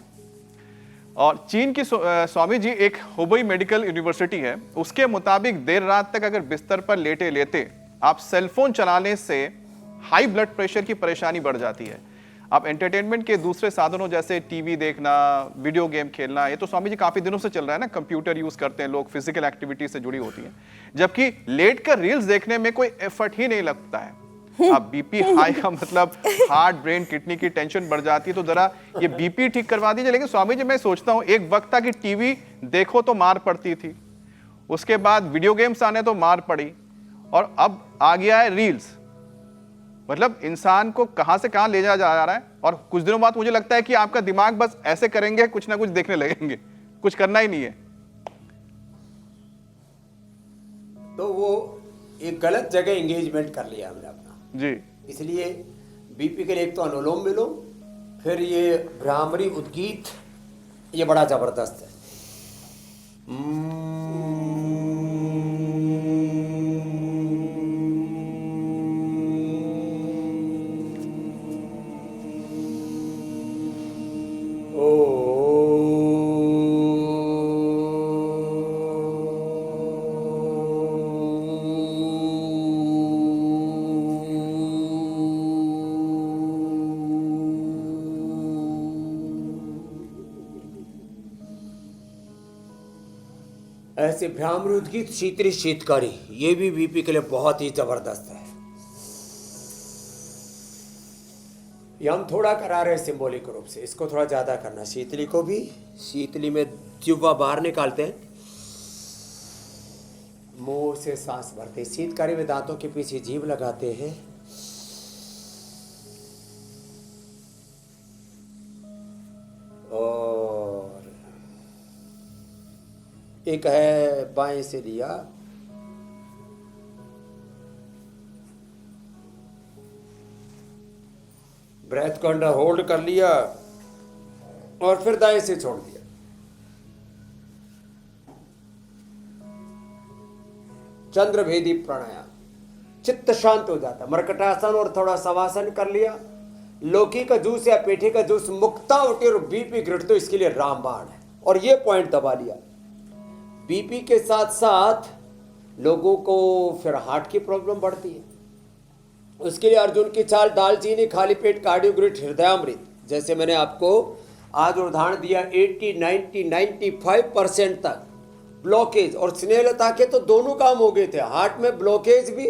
और चीन की स्वामी जी एक हुबई मेडिकल यूनिवर्सिटी है, उसके मुताबिक देर रात तक अगर बिस्तर पर लेटे लेटे आप सेलफोन चलाने से हाई ब्लड प्रेशर की परेशानी बढ़ जाती है। आप एंटरटेनमेंट के दूसरे साधनों जैसे टीवी देखना, वीडियो गेम खेलना, ये तो स्वामी जी काफी दिनों से चल रहा है ना, कंप्यूटर यूज करते हैं लोग, फिजिकल एक्टिविटी से जुड़ी होती है, जबकि लेट कर रील्स देखने में कोई एफर्ट ही नहीं लगता है। अब बीपी हाई का मतलब हार्ट, ब्रेन, किडनी की टेंशन बढ़ जाती है, तो जरा ये बीपी ठीक करवा दीजिए। लेकिन स्वामी जी मैं सोचता हूँ एक वक्त था कि टीवी देखो तो मार पड़ती थी, उसके बाद वीडियो गेम्स आने तो मार पड़ी, और अब आ गया है रील्स। मतलब इंसान को कहां से कहां ले जाया जा रहा है, और कुछ दिनों बाद मुझे लगता है कि आपका दिमाग बस ऐसे करेंगे, कुछ ना कुछ देखने लगेंगे, कुछ करना ही नहीं है। तो वो एक गलत जगह एंगेजमेंट कर लिया हमने अपना जी। इसलिए बीपी के लिए एक तो अनुलोम विलोम, फिर ये भ्रामरी उद्गीत, ये बड़ा जबरदस्त है। ऐसे भ्रामरी उद्गीत, शीतरी शीतकारी, ये भी बीपी के लिए बहुत ही जबरदस्त है। ये हम थोड़ा करा रहे हैं सिंबॉलिक रूप से, इसको थोड़ा ज्यादा करना। शीतली को भी, शीतली में जिह्वा बाहर निकालते हैं, मुंह से सांस भरते हैं। शीतकारी में दांतों के पीछे जीभ लगाते हैं, और एक है बाएं से लिया, ब्रेथ को अंडर होल्ड कर लिया और फिर दाएं से छोड़ दिया। चंद्रभेदी प्राणायाम, चित्त शांत हो जाता। मरकटासन और थोड़ा शवासन कर लिया। लौकी का जूस या पेठे का जूस मुक्ता उठी और बीपी गिरट, तो इसके लिए रामबाण है। और ये पॉइंट दबा लिया। बीपी के साथ साथ लोगों को फिर हार्ट की प्रॉब्लम बढ़ती है, उसके लिए अर्जुन की छाल, दालचीनी, खाली पेट, कार्डियोग्रिट, हृदयामृत, जैसे मैंने आपको आज उदाहरण दिया 80, 90, 95% तक ब्लॉकेज और स्नेहलता के तो दोनों काम हो गए थे। हार्ट में ब्लॉकेज भी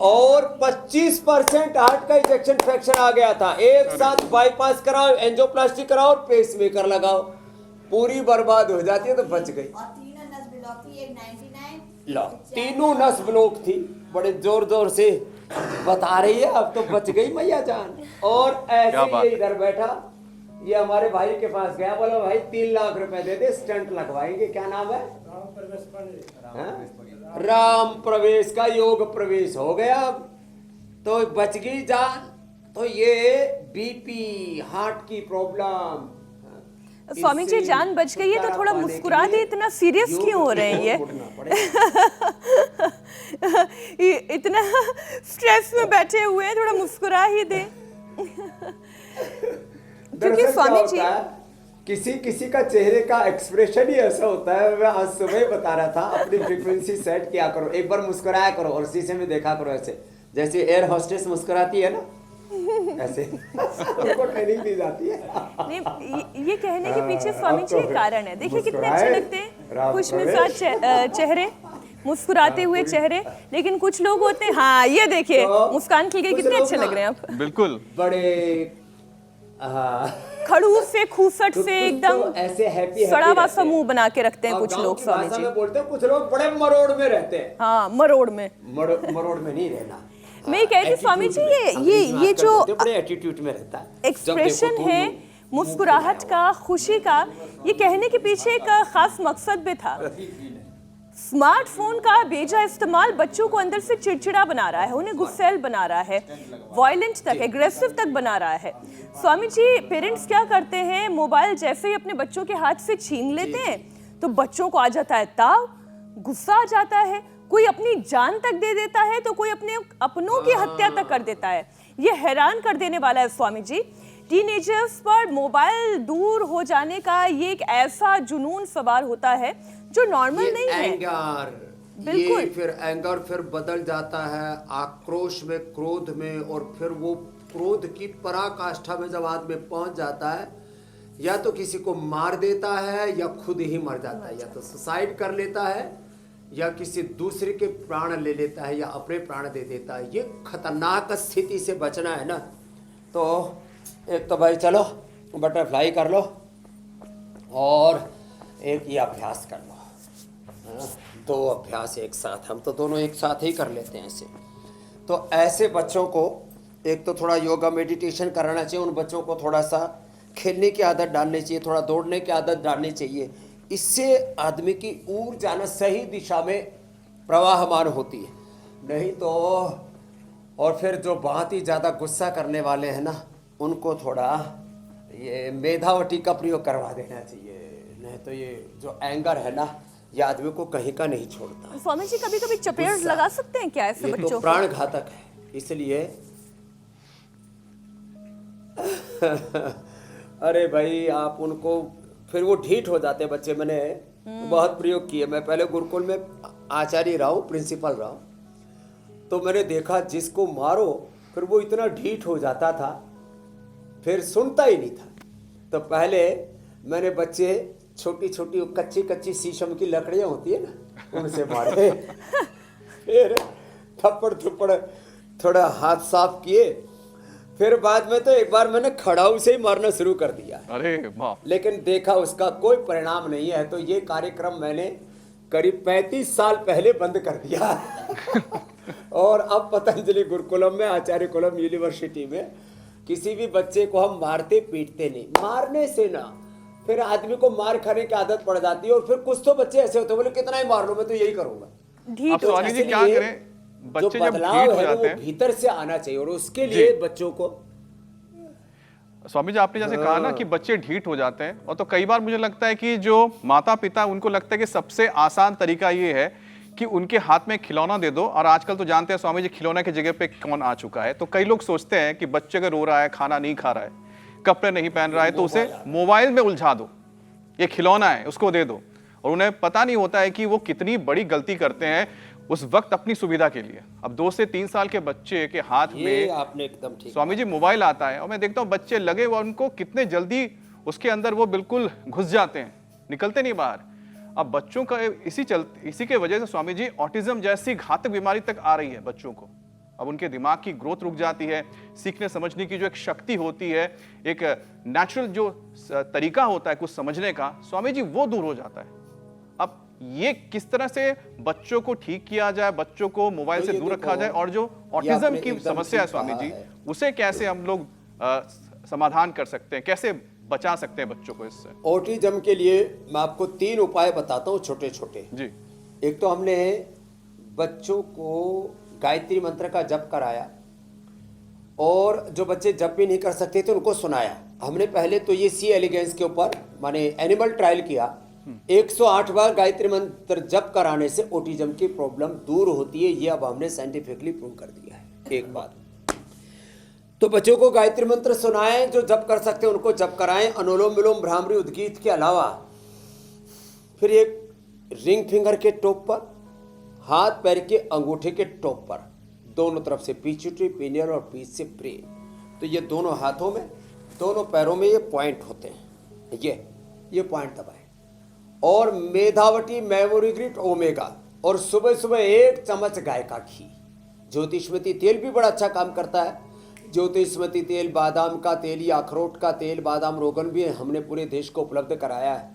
और 25% हार्ट का इजेक्शन फ्रैक्शन आ गया था। एक साथ बाईपास कराओ, एंजियोप्लास्टी कराओ और पेसमेकर लगाओ, पूरी बर्बाद हो जाती है। तो बच गई। और तीनों नस ब्लॉक थी, एक 99 लो, तीनों नस ब्लॉक थी, बड़े जोर जोर से बता रही है। अब तो बच गई मैया जान। और ऐसे ये इधर बैठा, ये हमारे भाई के पास गया, बोला भाई 3 लाख रुपए दे दे, स्टंट लगवाएंगे। क्या नाम है? राम प्रवेश का योग प्रवेश हो गया। अब तो बच गई जान। तो ये बीपी, हार्ट की प्रॉब्लम, स्वामी जी जान बच गई है तो थोड़ा मुस्कुरा दे, इतना सीरियस क्यों हो रहे हैं ये इतना स्ट्रेस में बैठे हुए हैं, थोड़ा मुस्कुरा ही दे। क्योंकि स्वामी जी किसी किसी का चेहरे का एक्सप्रेशन ही ऐसा होता है। मैं आज सुबह ही बता रहा था, अपनी फ्रीक्वेंसी सेट किया करो, एक बार मुस्कुराया करो और शीशे में देखा करो ऐसे, जैसे एयर होस्टेस मुस्कुराती है ना, ऐसे उनको ट्रेनिंग दी जाती है। नहीं, ये कहने के पीछे स्वामी जी एक कारण है। देखिए कितने अच्छे लगते हैं राम खुशमिजाज चेहरे, मुस्कुराते हुए चेहरे, लेकिन कुछ लोग होते हैं, हाँ ये देखिए तो मुस्कान खिल गई, कुछ कितने लोग अच्छे ना लग रहे हैं आप। बिल्कुल बड़े हाँ, खड़ूस से खूसट कुछ से तो एकदम ऐसे हैप्पी सड़ा हुआ सा मुंह बना के रखते हैं और कुछ गाँव लोग की स्वामी भाषा जी। में बोलते हैं, कुछ लोग बड़े मरोड़ में रहते हैं। हाँ मरोड़ में। मरोड़ में नहीं रहना। मैं ये कह रही थी स्वामी जी, ये जो बड़े एटीट्यूड में रहता है, एक्सप्रेशन है मुस्कुराहट का, खुशी का, ये कहने के पीछे एक खास मकसद भी था। स्मार्टफोन का बेजा इस्तेमाल बच्चों को अंदर से चिड़चिड़ा बना रहा है, उन्हें गुस्सैल बना रहा है, वायलेंट तक, एग्रेसिव तक बना रहा है। स्वामी जी, पेरेंट्स क्या करते हैं, मोबाइल जैसे ही अपने बच्चों के हाथ से छीन लेते हैं तो बच्चों को आ जाता है ताव, गुस्सा आ जाता है, कोई अपनी जान तक दे देता है तो कोई अपनों की हत्या तक कर देता है। ये हैरान कर देने वाला है स्वामी जी। टीनेजर्स पर मोबाइल दूर हो जाने का ये एक ऐसा जुनून सवार होता है जो नॉर्मल नहीं है। एंगर, बिल्कुल। ये फिर एंगर फिर बदल जाता है आक्रोश में, क्रोध में, और फिर वो क्रोध की पराकाष्ठा में जब आदमी पहुंच जाता है, या तो किसी को मार देता है या खुद ही मर जाता है, या तो सुसाइड कर लेता है या किसी दूसरे के प्राण ले लेता है या अपने प्राण दे देता है। ये खतरनाक स्थिति से बचना है ना, तो एक तो भाई चलो बटरफ्लाई कर लो और एक ये अभ्यास कर लो, हाँ, दो अभ्यास एक साथ, हम तो दोनों एक साथ ही कर लेते हैं ऐसे। तो ऐसे बच्चों को एक तो थोड़ा योगा मेडिटेशन कराना चाहिए, उन बच्चों को थोड़ा सा खेलने की आदत डालनी चाहिए, थोड़ा दौड़ने की आदत डालनी चाहिए। इससे आदमी की ऊर्जा ना सही दिशा में प्रवाहमान होती है, नहीं तो। और फिर जो बहुत ही ज़्यादा गुस्सा करने वाले हैं ना, उनको थोड़ा ये मेधावटी का प्रयोग करवा देना चाहिए, नहीं तो ये जो एंगर है ना, ये आदमी को कहीं का नहीं छोड़ता। स्वामी जी, कभी कभी चपेट लगा सकते हैं क्या ऐसे ये बच्चों तो को? प्राण घातक है, इसलिए अरे भाई आप उनको, फिर वो ढीठ हो जाते बच्चे। मैंने बहुत प्रयोग किए, मैं पहले गुरुकुल में आचार्य रहा हूँ, प्रिंसिपल रहा हूँ, तो मैंने देखा जिसको मारो फिर वो इतना ढीठ हो जाता था, फिर सुनता ही नहीं था। तो पहले मैंने बच्चे छोटी छोटी कच्ची कच्ची शीशम की लकड़ियाँ होती है ना, उनसे मारे फिर थप्पड़ थप्पड़ थोड़ा हाथ साफ किए, फिर बाद में तो एक बार मैंने खड़ाऊ से ही मारना शुरू कर दिया, अरे वाह, लेकिन देखा उसका कोई परिणाम नहीं है। तो ये कार्यक्रम मैंने करीब 35 साल पहले बंद कर दिया और अब पतंजलि गुरुकुलम में, आचार्य कुलम यूनिवर्सिटी में, किसी भी बच्चे को हम मारते पीटते नहीं। मारने से ना फिर आदमी को मार खाने की आदत पड़ जाती है, और फिर कुछ तो बच्चे ऐसे होते हैं, बोले कितना ही मार लो, मैं तो यही करूंगा। अब स्वामी जी क्या इसलिए करें, जो बच्चे जब बदलाव ढीठ हो है जाते वो हैं। भीतर से आना चाहिए, और उसके लिए बच्चों को, स्वामी जी आपने जैसे कहा ना कि बच्चे ढीठ हो जाते हैं, और तो कई बार मुझे लगता है कि जो माता पिता, उनको लगता है कि सबसे आसान तरीका ये है कि उनके हाथ में खिलौना दे दो। और आजकल तो जानते हैं स्वामी जी, खिलौना की जगह पे कौन आ चुका है। तो कई लोग सोचते हैं कि बच्चे अगर रो रहा है, खाना नहीं खा रहा है, कपड़े नहीं पहन रहा है, तो उसे मोबाइल में उलझा दो, ये खिलौना है उसको दे दो। और उन्हें पता नहीं होता है कि वो कितनी बड़ी गलती करते हैं उस वक्त अपनी सुविधा के लिए। अब 2 से 3 साल के बच्चे के हाथ में आपने एकदम ठीक स्वामी जी मोबाइल आता है, और मैं देखता हूँ बच्चे लगे हुए, उनको कितने जल्दी उसके अंदर वो बिल्कुल घुस जाते हैं, निकलते नहीं बाहर। अब बच्चों का इसी के वजह से स्वामी जी ऑटिज्म जैसी घातक बीमारी तक आ रही है बच्चों को। अब उनके दिमाग की ग्रोथ रुक जाती है, सीखने समझने की जो एक शक्ति होती है, एक नेचुरल जो तरीका होता है कुछ समझने का, स्वामी जी वो दूर हो जाता है। अब ये किस तरह से बच्चों को ठीक किया जाए, बच्चों को मोबाइल से दूर रखा जाए, और जो ऑटिज्म की समस्या है स्वामी जी, उसे कैसे हम लोग समाधान कर सकते हैं, कैसे बचा सकते हैं बच्चों को इससे? ऑटिज्म के लिए मैं आपको 3 उपाय बताता हूँ छोटे छोटे जी। एक तो हमने बच्चों को गायत्री मंत्र का जप कराया, और जो बच्चे जप भी नहीं कर सकते थे उनको सुनाया। हमने पहले तो ये सी एलिगेंस के ऊपर माने एनिमल ट्रायल किया। 108 बार गायत्री मंत्र जप कराने से ऑटिज्म की प्रॉब्लम दूर होती है, ये अब हमने साइंटिफिकली प्रूव कर दिया है। एक बात। तो बच्चों को गायत्री मंत्र सुनाएं, जो जप कर सकते हैं उनको जप कराएं, अनुलोम विलोम भ्रामरी उद्गीत के अलावा। फिर एक रिंग फिंगर के टॉप पर, हाथ पैर के अंगूठे के टॉप पर, दोनों तरफ से पिट्यूटरी, पिनियल और बीच से ब्रेन। तो ये दोनों हाथों में, दोनों पैरों में ये पॉइंट होते हैं, ये पॉइंट दबाएं। और मेधावटी मेमोरी ग्रिड ओमेगा, और सुबह सुबह 1 चम्मच गाय का घी। ज्योतिष्मती तेल भी बड़ा अच्छा काम करता है। ज्योतिष्मती तेल, बादाम का तेल या अखरोट का तेल, बादाम रोगन भी हमने पूरे देश को उपलब्ध कराया है।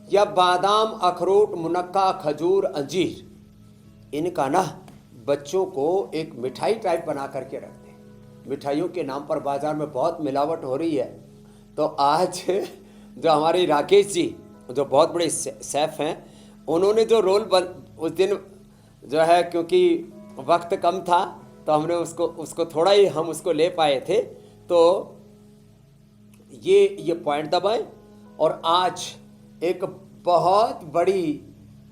या बादाम, अखरोट, मुनक्का, खजूर, अंजीर, इनका ना बच्चों को एक मिठाई टाइप बना करके रख दें। मिठाइयों के नाम पर बाजार में बहुत मिलावट हो रही है। तो आज जो हमारे राकेश जी, जो बहुत बड़े शेफ हैं, उन्होंने जो रोल उस दिन जो है, क्योंकि वक्त कम था तो हमने उसको थोड़ा ही हम उसको ले पाए थे। तो ये पॉइंट दबाएं। और आज एक बहुत बड़ी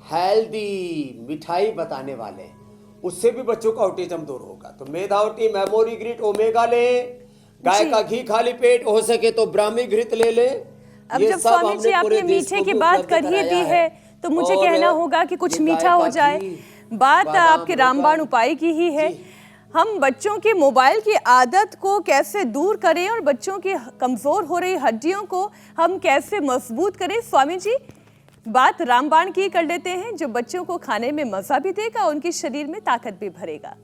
हेल्दी मिठाई बताने वाले हैं, उससे भी बच्चों का ऑटिज्म दूर होगा। तो मेधावटी मेमोरी ग्रिड ओमेगा लें, गाय का घी खाली पेट, हो सके तो ब्राह्मी घृत ले लें। अब जब स्वामी जी आपने मीठे की बात कर ही दी है तो मुझे कहना होगा कि कुछ मीठा हो जाए। बात आपके रामबाण उपाय की ही है। हम बच्चों के मोबाइल की आदत को कैसे दूर करें और बच्चों की कमजोर हो रही हड्डियों को हम कैसे मजबूत करें। स्वामी जी, बात रामबाण की कर लेते हैं, जो बच्चों को खाने में मजा भी देगा, उनके शरीर में ताकत भी भरेगा।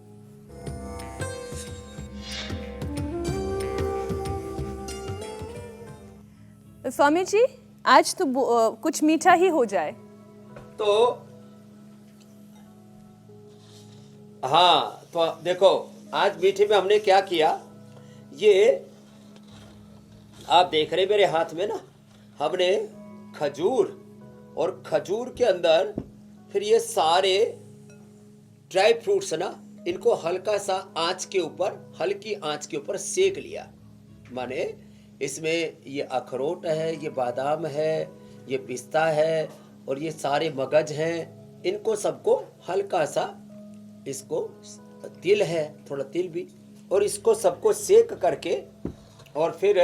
स्वामी जी, आज तो कुछ मीठा ही हो जाए। तो हाँ, तो देखो आज मीठे में हमने क्या किया, ये आप देख रहे मेरे हाथ में ना, हमने खजूर, और खजूर के अंदर फिर ये सारे ड्राई फ्रूट्स ना, इनको हल्का सा आंच के ऊपर, हल्की आंच के ऊपर सेक लिया। माने इसमें ये अखरोट है, ये बादाम है, ये पिस्ता है, और ये सारे मगज हैं। इनको सबको हल्का सा, इसको तिल है, थोड़ा तिल भी, और इसको सबको सेक करके, और फिर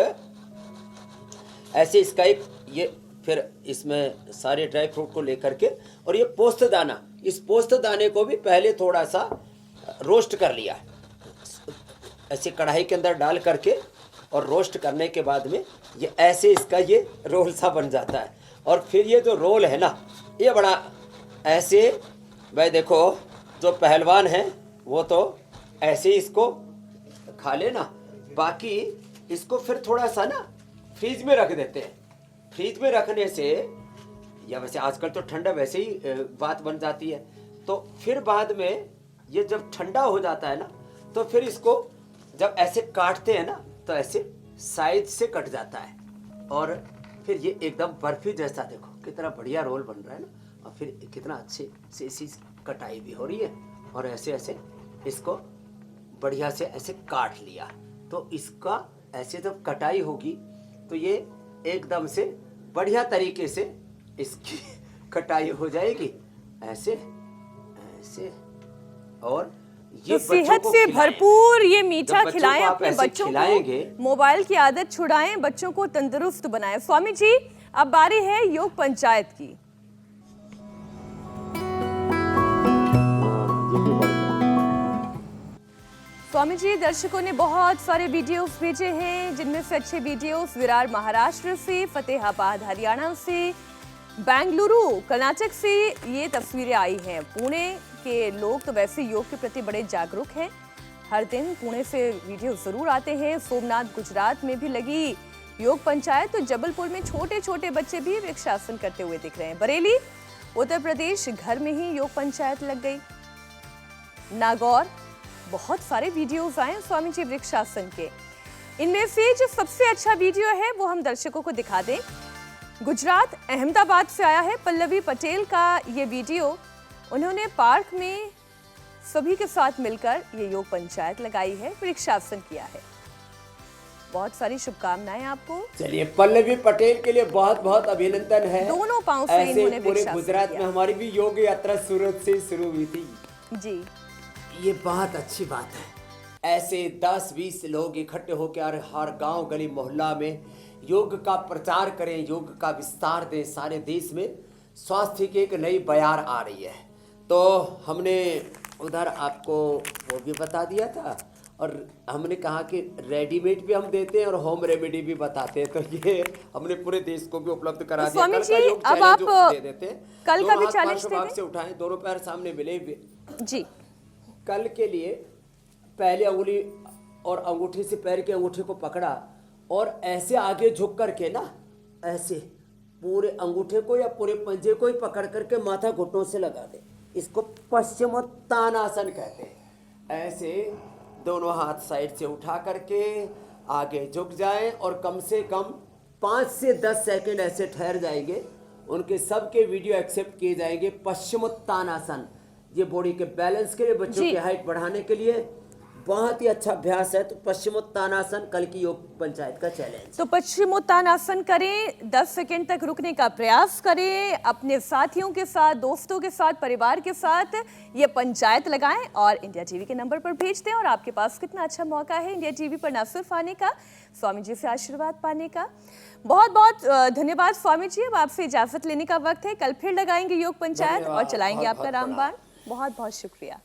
ऐसे इसका एक ये, फिर इसमें सारे ड्राई फ्रूट को लेकर के, और ये पोस्त दाना, इस पोस्त दाने को भी पहले थोड़ा सा रोस्ट कर लिया, ऐसे कढ़ाई के अंदर डाल करके, और रोस्ट करने के बाद में ये ऐसे इसका ये रोल सा बन जाता है। और फिर ये जो रोल है ना, ये बड़ा ऐसे, भाई देखो जो पहलवान है वो तो ऐसे इसको खा लेना, बाकी इसको फिर थोड़ा सा ना फ्रीज में रख देते हैं। फ्रीज में रखने से, या वैसे आजकल तो ठंडा वैसे ही बात बन जाती है, तो फिर बाद में ये जब ठंडा हो जाता है ना, तो फिर इसको जब ऐसे काटते हैं ना, तो ऐसे साइड से कट जाता है, और फिर ये एकदम बर्फी जैसा, देखो कितना बढ़िया रोल बन रहा है ना, और फिर कितना अच्छे से इसी कटाई भी हो रही है, और ऐसे ऐसे इसको बढ़िया से ऐसे काट लिया। तो इसका ऐसे जब कटाई होगी तो ये एकदम से बढ़िया तरीके से इसकी कटाई हो जाएगी, ऐसे ऐसे। और ये तो सेहत से भरपूर ये मीठा खिलाएं अपने बच्चों खिलाएंगे, को, मोबाइल की आदत छुड़ाएं, बच्चों को तंदुरुस्त बनाएं। स्वामी जी, अब बारी है योग पंचायत की। स्वामी जी, दर्शकों ने बहुत सारे वीडियोस भेजे हैं, जिनमें से अच्छे वीडियोस विरार महाराष्ट्र से, फतेहाबाद हरियाणा से, बेंगलुरु कर्नाटक से ये तस्वीरें आई हैं। पुणे के लोग तो वैसे योग के प्रति बड़े जागरूक हैं, हर दिन पुणे से वीडियो जरूर आते हैं। सोमनाथ गुजरात में भी लगी योग पंचायत, तो जबलपुर में छोटे छोटे बच्चे भी वृक्षासन करते हुए दिख रहे हैं। बरेली उत्तर प्रदेश, घर में ही योग पंचायत लग गई। नागौर, बहुत सारे वीडियोस आए स्वामी जी वृक्षासन के। इनमें से जो सबसे अच्छा वीडियो है वो हम दर्शकों को दिखा दें। गुजरात अहमदाबाद से आया है पल्लवी पटेल का ये वीडियो। उन्होंने पार्क में सभी के साथ मिलकर ये योग पंचायत लगाई है, वृक्षासन किया है। बहुत सारी शुभकामनाएं आपको। चलिए, पल्लवी पटेल के लिए बहुत बहुत अभिनंदन है। दोनों पांव से इन्होंने पूरे गुजरात में हमारी भी योग यात्रा सूरत से शुरू हुई थी जी। ये बहुत अच्छी बात है ऐसे 10-20 लोग इकट्ठे होकर हर गांव गली मोहल्ला में योग का प्रचार करें, योग का विस्तार दें। सारे देश में स्वास्थ्य की एक नई बयार आ रही है। तो हमने उधर आपको वो भी बता दिया था, और हमने कहा कि रेडीमेड भी हम देते हैं और होम रेमेडी भी बताते हैं। तो ये हमने पूरे देश को भी उपलब्ध करा दिया। स्वामी कल का जी, योग अब चैलेंज आप दे देते हैं। कल का दोनों भी हाथ चैलेंज पार्श्व दे भाग दें। से उठाएं, दोनों पैर सामने मिले हुए। जी, कल के लिए पहले उंगली और अंगूठे से पैर के अंगूठे को पकड़ा और ऐसे आगे झुक करके ना, ऐसे पूरे अंगूठे को या पूरे पंजे को ही पकड़ करके माथा घुटनों से लगा दे। इसको पश्चिमोत्तानासन कहते हैं। ऐसे दोनों हाथ साइड से उठा करके आगे झुक जाएं और कम से कम 5 से 10 सेकंड ऐसे ठहर जाएंगे। उनके सबके वीडियो एक्सेप्ट किए जाएंगे। पश्चिमोत्तानासन ये बॉडी के बैलेंस के लिए, बच्चों जी। की हाइट बढ़ाने के लिए बहुत ही अच्छा अभ्यास है। तो पश्चिमोत्तानासन कल की योग पंचायत का चैलेंज। तो पश्चिमोत्तानासन करें, 10 सेकंड तक रुकने का प्रयास करें, अपने साथियों के साथ, दोस्तों के साथ, परिवार के साथ ये पंचायत लगाएं और इंडिया टीवी के नंबर पर भेज दें। और आपके पास कितना अच्छा मौका है इंडिया टीवी पर ना सिर्फ आने का, स्वामी जी से आशीर्वाद पाने का। बहुत बहुत धन्यवाद स्वामी जी। अब आपसे इजाजत लेने का वक्त है। कल फिर लगाएंगे योग पंचायत और चलाएंगे आपका रामबाण। बहुत बहुत शुक्रिया।